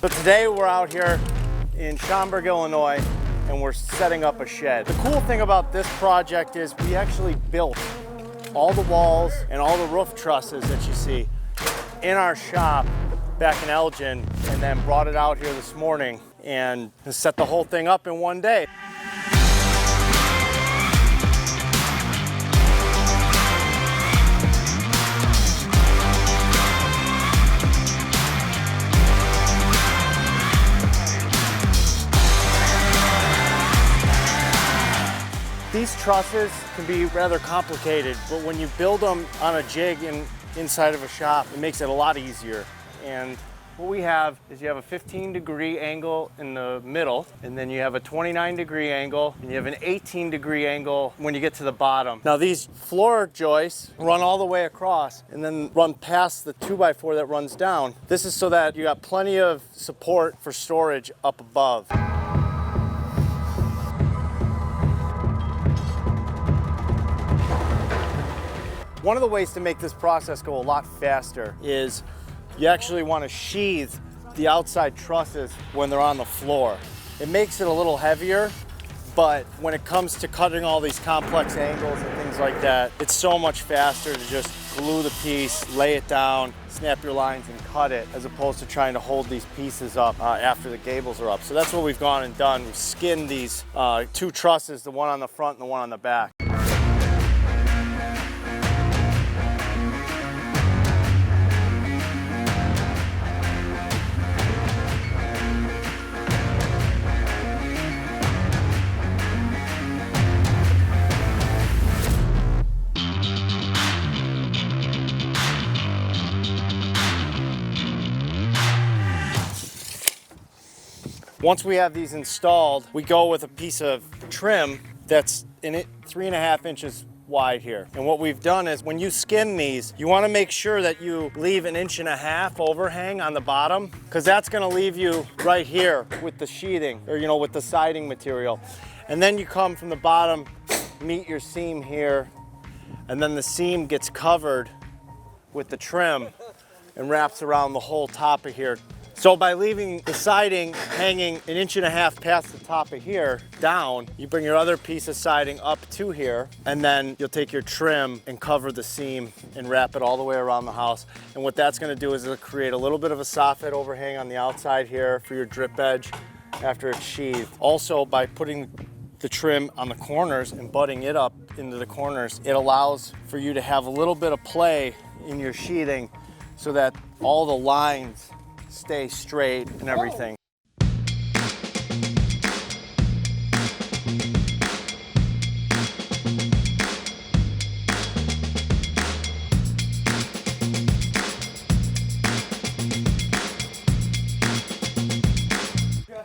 So today we're out here in Schaumburg, Illinois, and we're setting up a shed. The cool thing about this project is we actually built all the walls and all the roof trusses that you see in our shop back in Elgin, and then brought it out here this morning and set the whole thing up in one day. These trusses can be rather complicated, but when you build them on a jig inside of a shop, it makes it a lot easier. And what we have is you have a 15-degree angle in the middle, and then you have a 29-degree angle, and you have an 18-degree angle when you get to the bottom. Now these floor joists run all the way across and then run past the 2x4 that runs down. This is so that you got plenty of support for storage up above. One of the ways to make this process go a lot faster is you actually want to sheath the outside trusses when they're on the floor. It makes it a little heavier, but when it comes to cutting all these complex angles and things like that, it's so much faster to just glue the piece, lay it down, snap your lines and cut it, as opposed to trying to hold these pieces up after the gables are up. So that's what we've gone and done. We've skinned these two trusses, the one on the front and the one on the back. Once we have these installed, we go with a piece of trim that's 3.5 inches wide here. And what we've done is when you skin these, you want to make sure that you leave 1.5 inches overhang on the bottom, because that's going to leave you right here with the sheathing, or with the siding material. And then you come from the bottom, meet your seam here, and then the seam gets covered with the trim and wraps around the whole top of here. So by leaving the siding hanging 1.5 inches past the top of here down, you bring your other piece of siding up to here, and then you'll take your trim and cover the seam and wrap it all the way around the house. And what that's going to do is it'll create a little bit of a soffit overhang on the outside here for your drip edge after it's sheathed. Also, by putting the trim on the corners and butting it up into the corners, it allows for you to have a little bit of play in your sheathing so that all the lines stay straight and everything.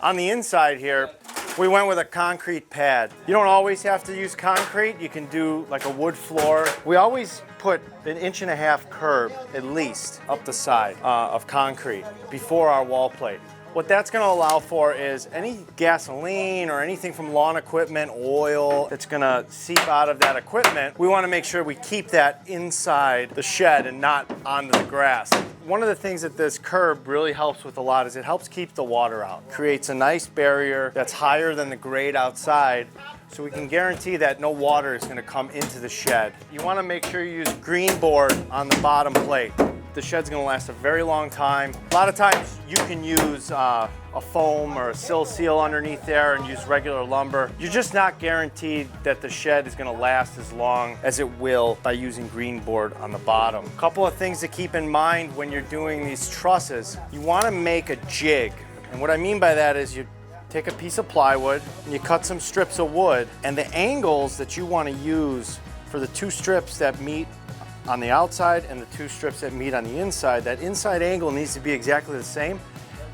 On the inside here, we went with a concrete pad. You don't always have to use concrete. You can do like a wood floor. We always put 1.5 inch curb at least up the side of concrete before our wall plate. What that's going to allow for is any gasoline or anything from lawn equipment, oil that's going to seep out of that equipment, we want to make sure we keep that inside the shed and not onto the grass. One of the things that this curb really helps with a lot is it helps keep the water out. Creates a nice barrier that's higher than the grade outside, so we can guarantee that no water is going to come into the shed. You want to make sure you use green board on the bottom plate. The shed's going to last a very long time. A lot of times you can use a foam or a sill seal underneath there and use regular lumber. You're just not guaranteed that the shed is going to last as long as it will by using green board on the bottom. A couple of things to keep in mind when you're doing these trusses. You want to make a jig. And what I mean by that is you take a piece of plywood and you cut some strips of wood, and the angles that you want to use for the two strips that meet on the outside and the two strips that meet on the inside, that inside angle needs to be exactly the same,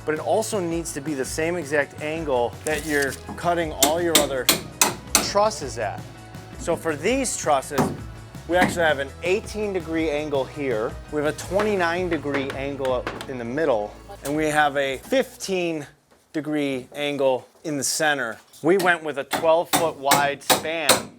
but it also needs to be the same exact angle that you're cutting all your other trusses at. So for these trusses, we actually have an 18-degree angle here, we have a 29-degree angle in the middle, and we have a 15-degree angle in the center. We went with a 12-foot wide span.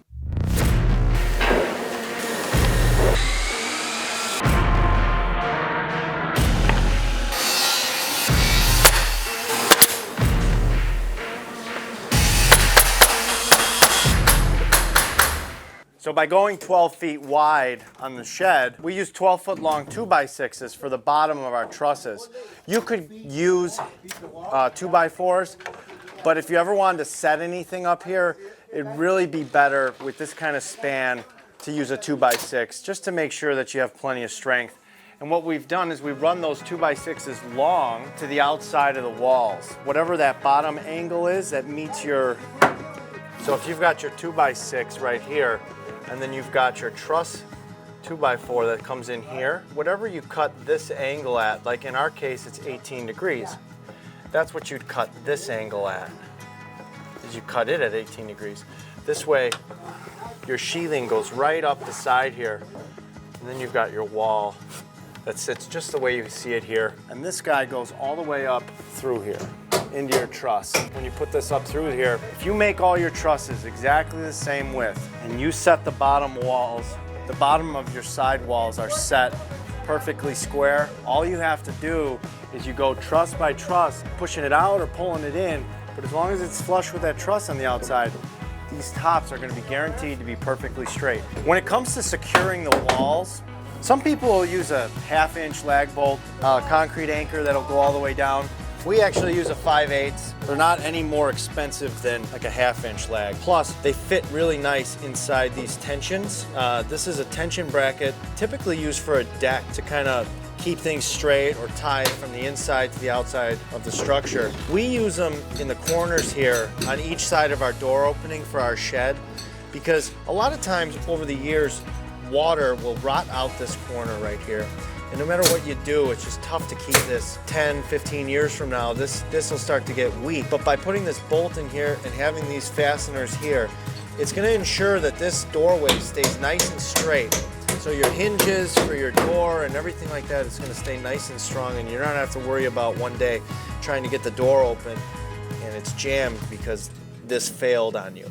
So by going 12 feet wide on the shed, we use 12-foot long 2x6s for the bottom of our trusses. You could use 2x4s, but if you ever wanted to set anything up here, it'd really be better with this kind of span to use a 2x6, just to make sure that you have plenty of strength. And what we've done is we run those 2x6s long to the outside of the walls. Whatever that bottom angle is that meets your, so if you've got your 2x6 right here, and then you've got your truss 2x4 that comes in here, whatever you cut this angle at, like in our case it's 18 degrees, that's what you'd cut this angle at, is you cut it at 18 degrees. This way, your sheathing goes right up the side here, and then you've got your wall that sits just the way you see it here. And this guy goes all the way up through here into your truss. When you put this up through here, if you make all your trusses exactly the same width and you set the bottom walls, the bottom of your side walls are set perfectly square, all you have to do is you go truss by truss, pushing it out or pulling it in, but as long as it's flush with that truss on the outside, these tops are going to be guaranteed to be perfectly straight. When it comes to securing the walls, some people will use a 1/2-inch lag bolt, concrete anchor that'll go all the way down. We actually use a 5/8. They're not any more expensive than like a 1/2-inch lag. Plus, they fit really nice inside these tensions. This is a tension bracket, typically used for a deck to kind of keep things straight or tied from the inside to the outside of the structure. We use them in the corners here on each side of our door opening for our shed, because a lot of times over the years, water will rot out this corner right here. And no matter what you do, it's just tough to keep this 10, 15 years from now. This will start to get weak. But by putting this bolt in here and having these fasteners here, it's going to ensure that this doorway stays nice and straight. So your hinges for your door and everything like that is going to stay nice and strong, and you're not going to have to worry about one day trying to get the door open and it's jammed because this failed on you.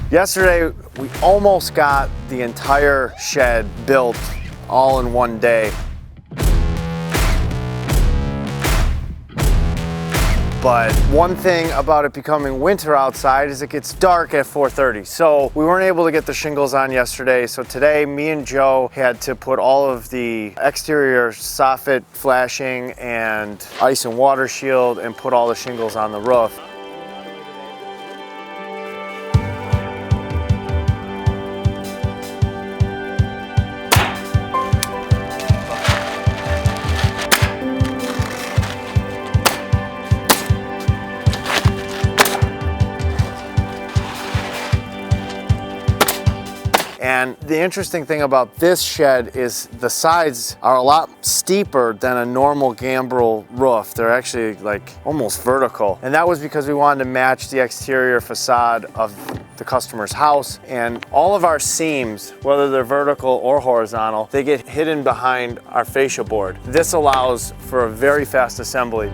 Yesterday, we almost got the entire shed built all in one day. But one thing about it becoming winter outside is it gets dark at 4:30. So we weren't able to get the shingles on yesterday. So today, me and Joe had to put all of the exterior soffit flashing and ice and water shield and put all the shingles on the roof. And the interesting thing about this shed is the sides are a lot steeper than a normal gambrel roof. They're actually like almost vertical. And that was because we wanted to match the exterior facade of the customer's house. And all of our seams, whether they're vertical or horizontal, they get hidden behind our fascia board. This allows for a very fast assembly.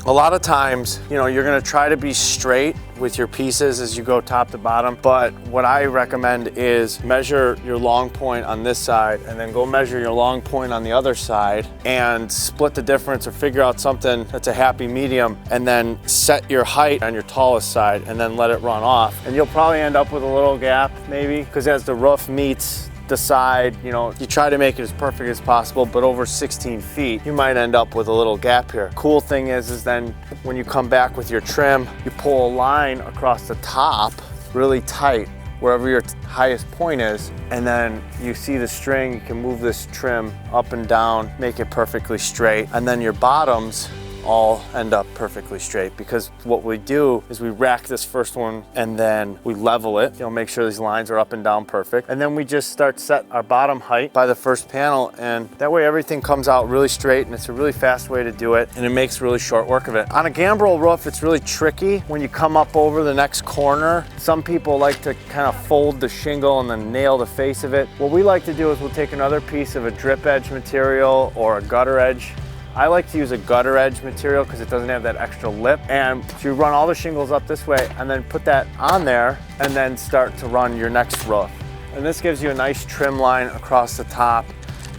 A lot of times, you're gonna try to be straight with your pieces as you go top to bottom, but what I recommend is measure your long point on this side and then go measure your long point on the other side and split the difference or figure out something that's a happy medium, and then set your height on your tallest side and then let it run off. And you'll probably end up with a little gap maybe, because as the roof meets the side, you try to make it as perfect as possible, but over 16 feet, you might end up with a little gap here. Cool thing is then when you come back with your trim, you pull a line across the top really tight, wherever your highest point is, and then you see the string, you can move this trim up and down, make it perfectly straight. And then your bottoms, all end up perfectly straight, because what we do is we rack this first one and then we level it, make sure these lines are up and down perfect, and then we just start to set our bottom height by the first panel, and that way everything comes out really straight, and it's a really fast way to do it, and it makes really short work of it. On a gambrel roof, it's really tricky when you come up over the next corner. Some people like to kind of fold the shingle and then nail the face of it. What we like to do is we'll take another piece of a drip edge material or a gutter edge. I like to use a gutter edge material because it doesn't have that extra lip, and you run all the shingles up this way and then put that on there and then start to run your next roof. And this gives you a nice trim line across the top,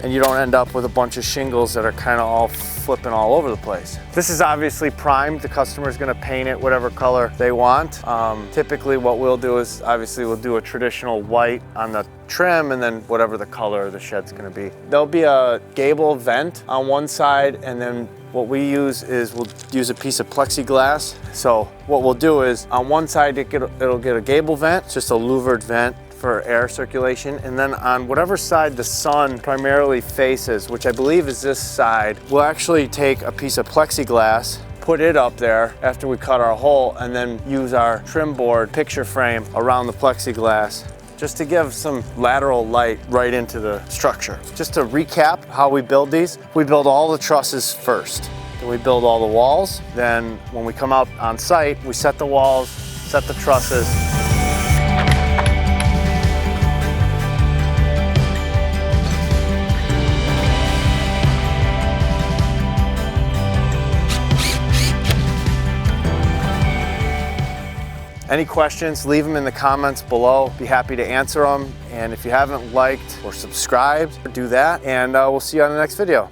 and you don't end up with a bunch of shingles that are kind of all flipping all over the place. This is obviously primed. The customer is going to paint it whatever color they want. Typically what we'll do is obviously we'll do a traditional white on the trim, and then whatever the color of the shed's going to be. There'll be a gable vent on one side, and then what we use is we'll use a piece of plexiglass. So what we'll do is on one side it'll get a gable vent, it's just a louvered vent for air circulation, and then on whatever side the sun primarily faces, which I believe is this side, we'll actually take a piece of plexiglass, put it up there after we cut our hole, and then use our trim board picture frame around the plexiglass just to give some lateral light right into the structure. Just to recap how we build these, we build all the trusses first. Then we build all the walls. Then when we come out on site, we set the walls, set the trusses. Any questions, leave them in the comments below. Be happy to answer them. And if you haven't liked or subscribed, do that. And we'll see you on the next video.